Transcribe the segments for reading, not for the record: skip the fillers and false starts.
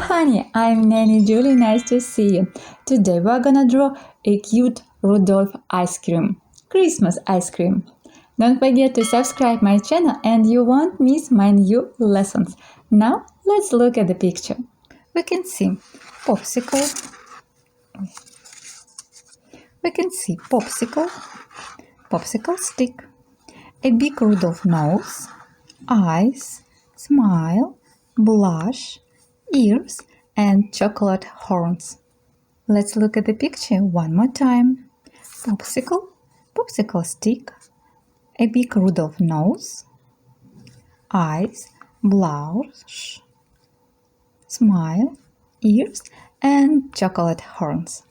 honey, I'm Nanny Julie, nice to see you. Today we're gonna draw a cute Rudolph ice cream, Christmas ice cream. Don't forget to subscribe my channel and you won't miss my new lessons. Now let's look at the picture. We can see popsicle. We can see popsicle stick, a big Rudolph nose, eyes, smile, blush, ears, and chocolate horns. Let's look at the picture one more time. Popsicle stick, a big Rudolph nose, eyes, blush, smile, ears, and chocolate horns.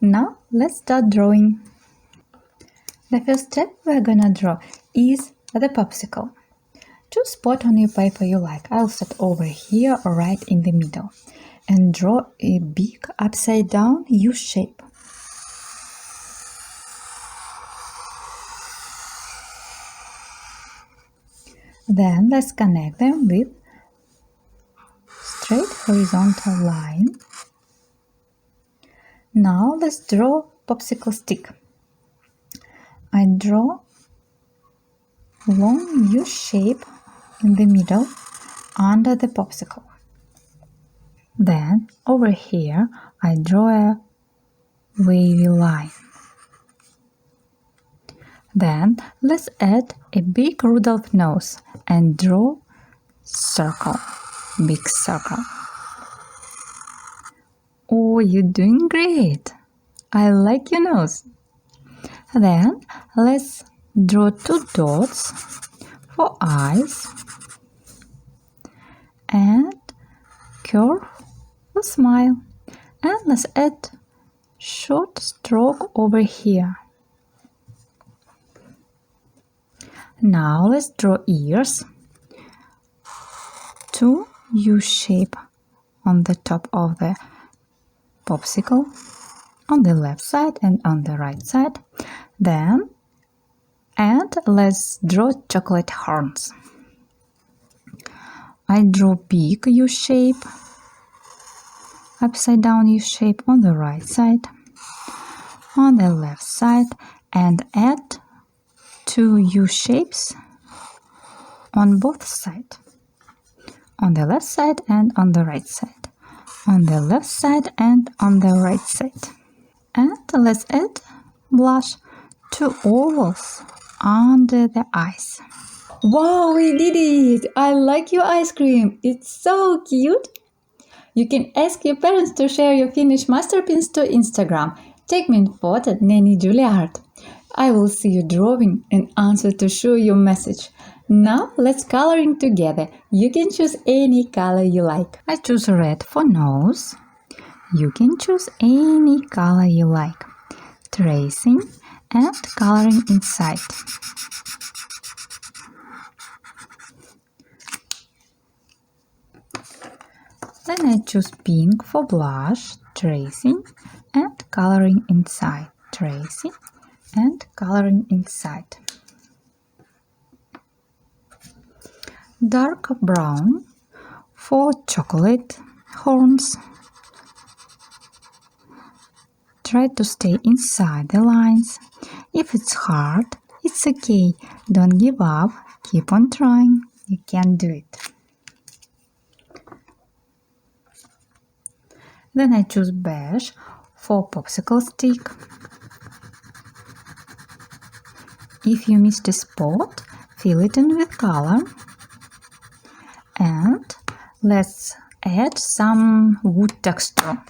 Now let's start drawing. The first step we're gonna draw is the popsicle. Choose spot on your paper you like. I'll start over here right in the middle and draw a big upside down U shape. Then let's connect them with straight horizontal line. Now let's draw popsicle stick. I draw long U shape in the middle under the popsicle. Then over here I draw a wavy line. Then let's add a big Rudolph nose and draw circle, big circle. Oh, you're doing great! I like your nose. Then let's draw two dots for eyes and curve the smile. And let's add short stroke over here. Now let's draw ears, two U shape on the top of the popsicle, on the left side and on the right side. And let's draw chocolate horns. I draw big U shape, upside down U shape on the right side, on the left side, and add two U shapes on both sides, on the left side and on the right side, on the left side and on the right side. And let's add blush, two ovals under the eyes. Wow, we did it! I like your ice cream. It's so cute. You can ask your parents to share your finished masterpiece to Instagram. Take me in photo, Nanny Julie Art. I will see you drawing and answer to show your message. Now let's coloring together. You can choose any color you like. I choose red for nose. You can choose any color you like. Tracing and coloring inside. Then I choose pink for blush, tracing and coloring inside. Tracing and coloring inside. Dark brown for chocolate horns. Try to stay inside the lines. If it's hard, it's okay. Don't give up. Keep on trying. You can do it. Then I choose beige for popsicle stick. If you missed a spot, fill it in with color. And let's add some wood texture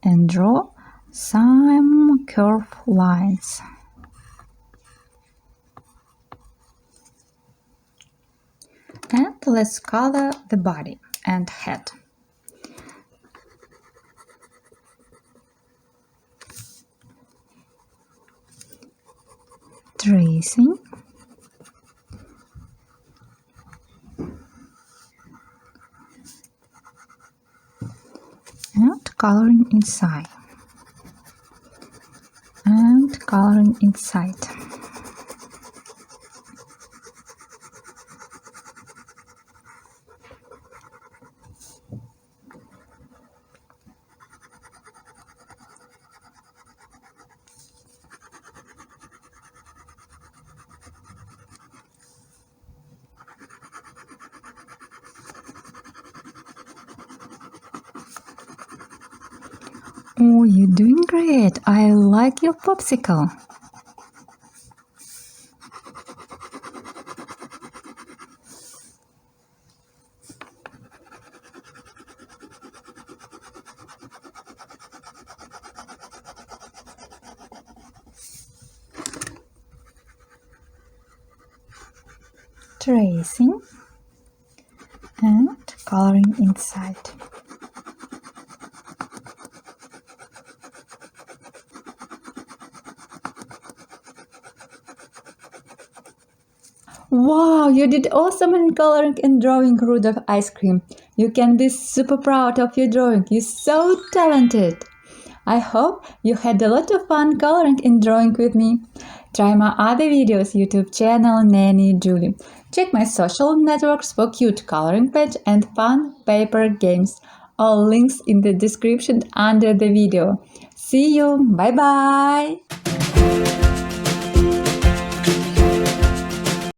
and draw some curved lines. And let's color the body and head. Tracing and coloring inside and coloring inside. Oh, you're doing great. I like your popsicle. Tracing and coloring inside. Wow, you did awesome in coloring and drawing Rudolph ice cream. You can be super proud of your drawing. You're so talented. I hope you had a lot of fun coloring and drawing with me. Try my other videos, YouTube channel Nanny Julie. Check my social networks for cute coloring page and fun paper games. All links in the description under the video. See you. Bye bye.